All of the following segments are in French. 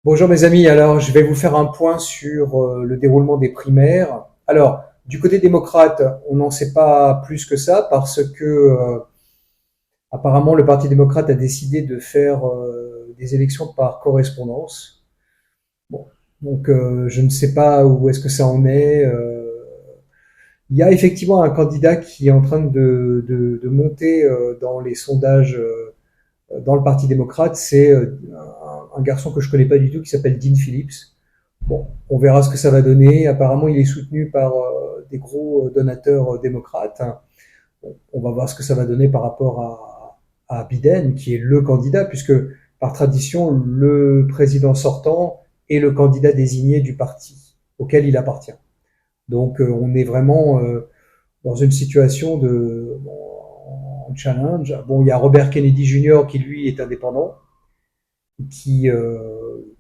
Bonjour mes amis, alors je vais vous faire un point sur le déroulement des primaires. Alors, du côté démocrate, on n'en sait pas plus que ça parce que apparemment le Parti démocrate a décidé de faire des élections par correspondance. Bon, donc je ne sais pas où est-ce que ça en est. Il y a effectivement un candidat qui est en train de monter dans les sondages dans le Parti démocrate, c'est un garçon que je connais pas du tout qui s'appelle Dean Phillips. Bon, on verra ce que ça va donner. Apparemment, il est soutenu par des gros donateurs démocrates. Bon, on va voir ce que ça va donner par rapport à Biden, qui est le candidat, puisque par tradition, le président sortant est le candidat désigné du parti auquel il appartient. Donc, on est vraiment dans une situation de challenge. Bon, il y a Robert Kennedy Jr. qui lui est indépendant, qui euh,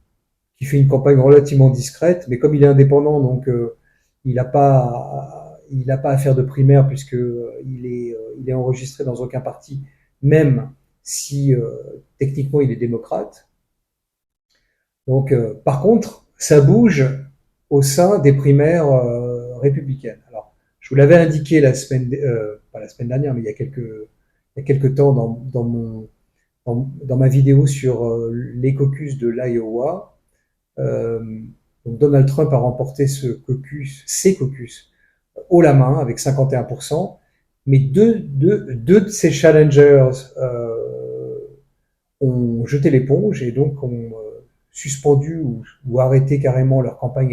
qui fait une campagne relativement discrète, mais comme il est indépendant, donc il n'a pas à faire de primaire puisque il est enregistré dans aucun parti, même si techniquement il est démocrate. Donc, par contre, ça bouge au sein des primaires républicaines. Alors, je vous l'avais indiqué pas la semaine dernière, mais il y a quelques temps dans ma vidéo sur les caucus de l'Iowa. Euh, donc Donald Trump a remporté ces caucus haut la main avec 51%, mais deux de ses challengers ont jeté l'éponge et donc ont suspendu ou arrêté carrément leur campagne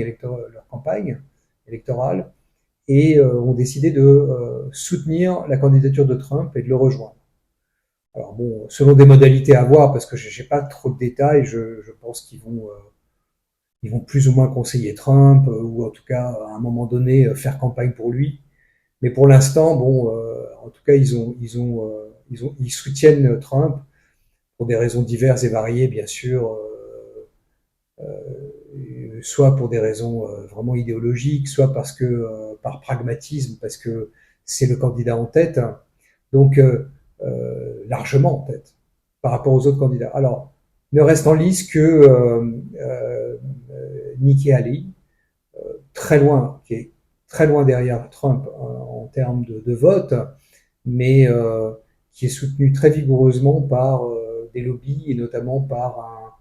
électorale et ont décidé de soutenir la candidature de Trump et de le rejoindre. Alors bon, selon des modalités à voir, parce que j'ai pas trop de détails, je pense ils vont plus ou moins conseiller Trump ou en tout cas à un moment donné faire campagne pour lui. Mais pour l'instant, bon, en tout cas, ils soutiennent Trump pour des raisons diverses et variées, bien sûr, soit pour des raisons vraiment idéologiques, soit parce que par pragmatisme, parce que c'est le candidat en tête. Donc largement en tête par rapport aux autres candidats. Alors, ne reste en lice que Nikki Haley, très loin, qui est très loin derrière Trump en termes de vote, mais qui est soutenu très vigoureusement par des lobbies et notamment par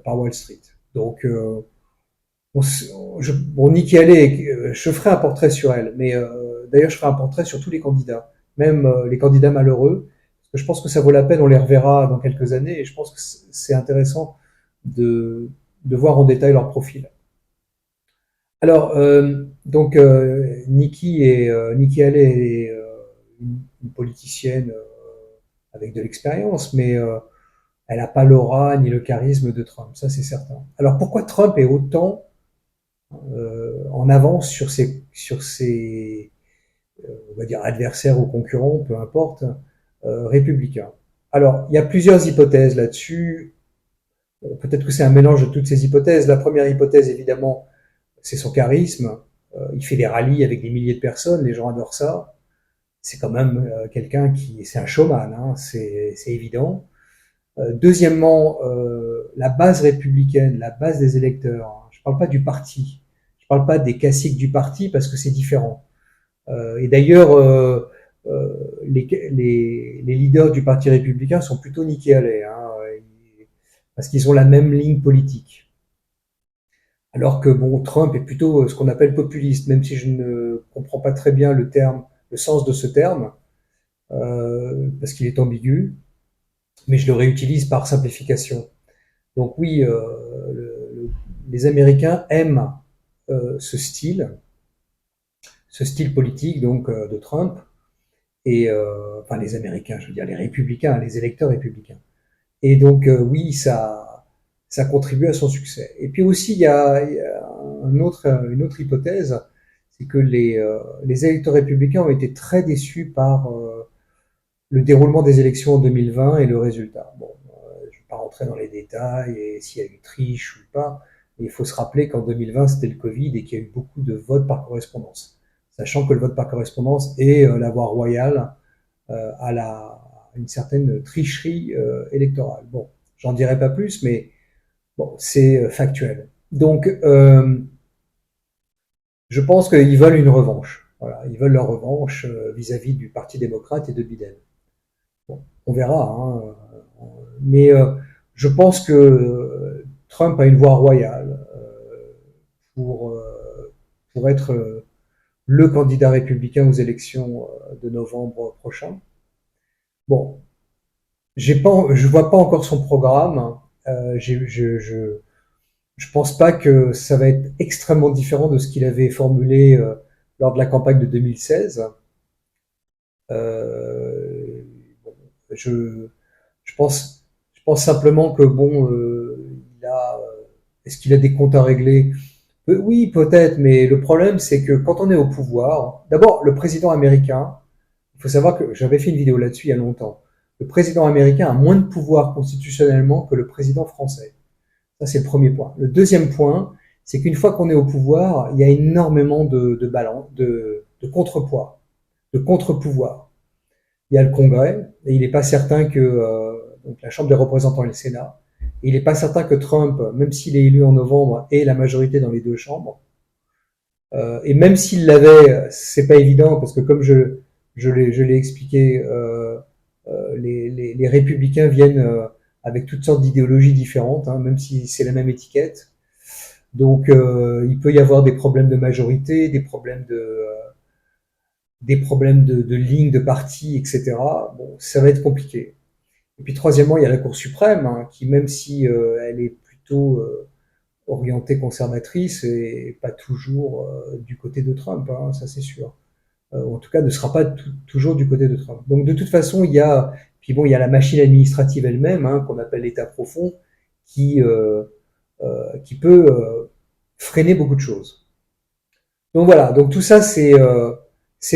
Wall Street. Donc, bon, Nikki Haley, je ferai un portrait sur elle, mais d'ailleurs, je ferai un portrait sur tous les candidats, même les candidats malheureux, parce que je pense que ça vaut la peine, on les reverra dans quelques années, et je pense que c'est intéressant de voir en détail leur profil. Alors, donc, Nikki Haley est une politicienne avec de l'expérience, mais elle n'a pas l'aura ni le charisme de Trump, ça c'est certain. Alors, pourquoi Trump est autant en avance sur ses on va dire adversaires ou concurrents, peu importe, républicains? Alors, il y a plusieurs hypothèses là-dessus. Bon, peut-être que c'est un mélange de toutes ces hypothèses. La première hypothèse, évidemment, c'est son charisme. Il fait des rallyes avec des milliers de personnes, les gens adorent ça. C'est quand même quelqu'un c'est un showman, hein, c'est évident. Deuxièmement, la base républicaine, la base des électeurs. Hein, je ne parle pas du parti, je ne parle pas des classiques du parti parce que c'est différent. Et d'ailleurs, les leaders du parti républicain sont plutôt Nikki Haley, hein, parce qu'ils ont la même ligne politique. Alors que bon, Trump est plutôt ce qu'on appelle populiste, même si je ne comprends pas très bien le sens de ce terme, parce qu'il est ambigu, mais je le réutilise par simplification. Donc oui, les Américains aiment ce style politique donc de Trump, et enfin les Américains, je veux dire les républicains, les électeurs républicains. Et donc oui, ça contribue à son succès. Et puis aussi, il y a une autre hypothèse, c'est que les électeurs républicains ont été très déçus par le déroulement des élections en 2020 et le résultat. Bon, je ne vais pas rentrer dans les détails et s'il y a eu triche ou pas, mais il faut se rappeler qu'en 2020, c'était le Covid et qu'il y a eu beaucoup de votes par correspondance. Sachant que le vote par correspondance est la voie royale à une certaine tricherie électorale. Bon, j'en dirai pas plus, mais Bon, c'est factuel. Donc, je pense qu'ils veulent une revanche. Voilà, ils veulent leur revanche vis-à-vis du Parti démocrate et de Biden. Bon, on verra, hein, mais je pense que Trump a une voie royale pour pour être le candidat républicain aux élections de novembre prochain. Bon, je vois pas encore son programme. Je pense pas que ça va être extrêmement différent de ce qu'il avait formulé lors de la campagne de 2016. Euh, bon, je, je pense simplement que bon, est-ce qu'il a des comptes à régler? Oui, peut-être, mais le problème, c'est que quand on est au pouvoir, d'abord, le président américain, il faut savoir que j'avais fait une vidéo là-dessus il y a longtemps. Le président américain a moins de pouvoir constitutionnellement que le président français. Ça, c'est le premier point. Le deuxième point, c'est qu'une fois qu'on est au pouvoir, il y a énormément de balance, de contrepoids, de contre-pouvoir. Il y a le Congrès, et il n'est pas certain que donc la Chambre des représentants et le Sénat, et il n'est pas certain que Trump, même s'il est élu en novembre, ait la majorité dans les deux chambres. Et même s'il l'avait, c'est pas évident parce que comme je l'ai expliqué, les républicains viennent avec toutes sortes d'idéologies différentes, hein, même si c'est la même étiquette. Donc il peut y avoir des problèmes de majorité, des problèmes de ligne de parti, etc. Bon, ça va être compliqué. Et puis troisièmement, il y a la Cour suprême, hein, qui même si elle est plutôt orientée conservatrice, et pas toujours du côté de Trump, hein, ça c'est sûr. En tout cas, ne sera pas toujours du côté de Trump. Donc de toute façon, puis bon, il y a la machine administrative elle-même, hein, qu'on appelle l'État profond, qui qui peut freiner beaucoup de choses. Donc voilà, donc tout ça, c'est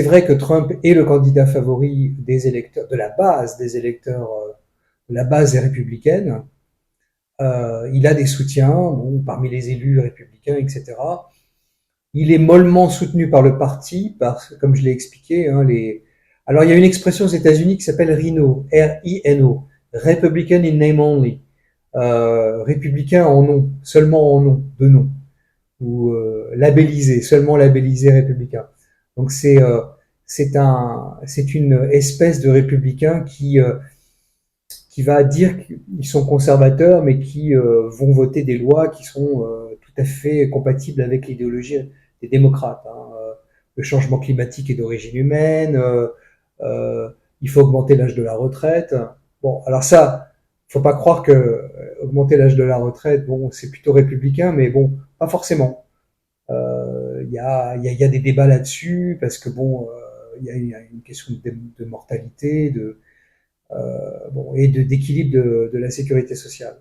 vrai que Trump est le candidat favori des électeurs, de la base des électeurs, de la base des républicaines. Il a des soutiens, bon, parmi les élus républicains, etc. Il est mollement soutenu par le parti, comme je l'ai expliqué, hein, alors il y a une expression aux États-Unis qui s'appelle RINO, R-I-N-O, Republican in name only, républicain en nom, seulement en nom, de nom, ou labellisé, seulement labellisé républicain. Donc c'est une espèce de républicain qui va dire qu'ils sont conservateurs, mais qui vont voter des lois qui sont tout à fait compatibles avec l'idéologie des démocrates. Hein. Le changement climatique est d'origine humaine, il faut augmenter l'âge de la retraite. Bon, alors ça, faut pas croire que augmenter l'âge de la retraite, bon, c'est plutôt républicain, mais bon, pas forcément. Il y a des débats là-dessus parce que bon, il y a une question de mortalité, bon, et d'équilibre de la sécurité sociale.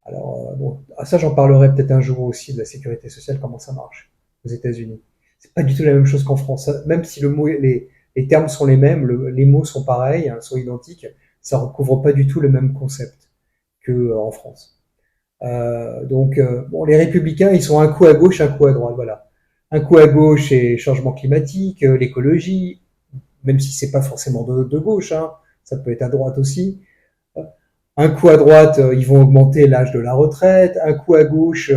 Alors, bon, ça, j'en parlerai peut-être un jour aussi de la sécurité sociale, comment ça marche aux États-Unis. C'est pas du tout la même chose qu'en France. Même si les termes sont les mêmes, les mots sont pareils, hein, sont identiques, ça recouvre pas du tout le même concept que en France. Donc, bon, les républicains, ils sont un coup à gauche, un coup à droite, voilà. Un coup à gauche, c'est changement climatique, l'écologie, même si c'est pas forcément de gauche, hein, ça peut être à droite aussi. Un coup à droite, ils vont augmenter l'âge de la retraite. Un coup à gauche,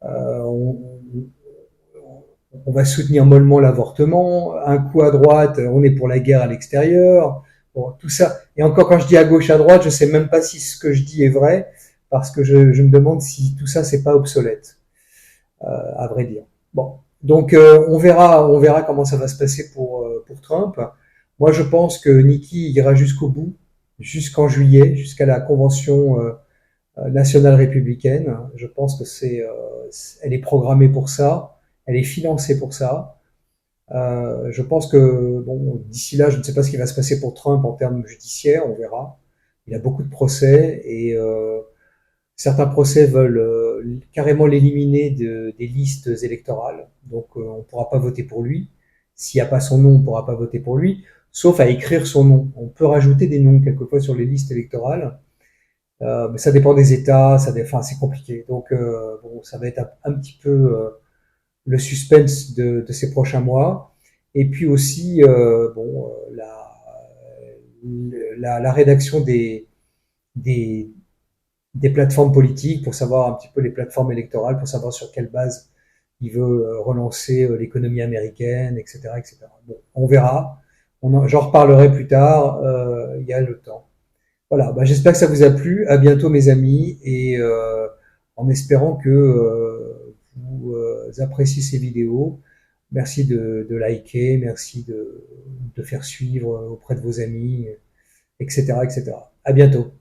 on, on va soutenir mollement l'avortement. Un coup à droite, on est pour la guerre à l'extérieur. Bon, tout ça. Et encore, quand je dis à gauche, à droite, je sais même pas si ce que je dis est vrai, parce que je me demande si tout ça c'est pas obsolète, à vrai dire. Bon, donc on verra comment ça va se passer pour Trump. Moi, je pense que Nikki ira jusqu'au bout, jusqu'en juillet, jusqu'à la convention nationale républicaine. Je pense que elle est programmée pour ça, elle est financée pour ça. Je pense que bon, d'ici là, je ne sais pas ce qui va se passer pour Trump en termes judiciaires, on verra. Il a beaucoup de procès et certains procès veulent carrément l'éliminer des listes électorales. Donc on ne pourra pas voter pour lui. S'il n'y a pas son nom, on ne pourra pas voter pour lui, sauf à écrire son nom. On peut rajouter des noms quelquefois sur les listes électorales, mais ça dépend des États, enfin, c'est compliqué. Donc bon, ça va être un petit peu le suspense de ces prochains mois. Et puis aussi bon, la rédaction des des plateformes politiques, pour savoir un petit peu les plateformes électorales, pour savoir sur quelle base il veut relancer l'économie américaine, etc., etc. Bon, on verra. J'en reparlerai plus tard. Il y a le temps. Voilà. Bah, j'espère que ça vous a plu. À bientôt, mes amis, et en espérant que vous appréciez ces vidéos. Merci de liker, merci de faire suivre auprès de vos amis, etc., etc. À bientôt.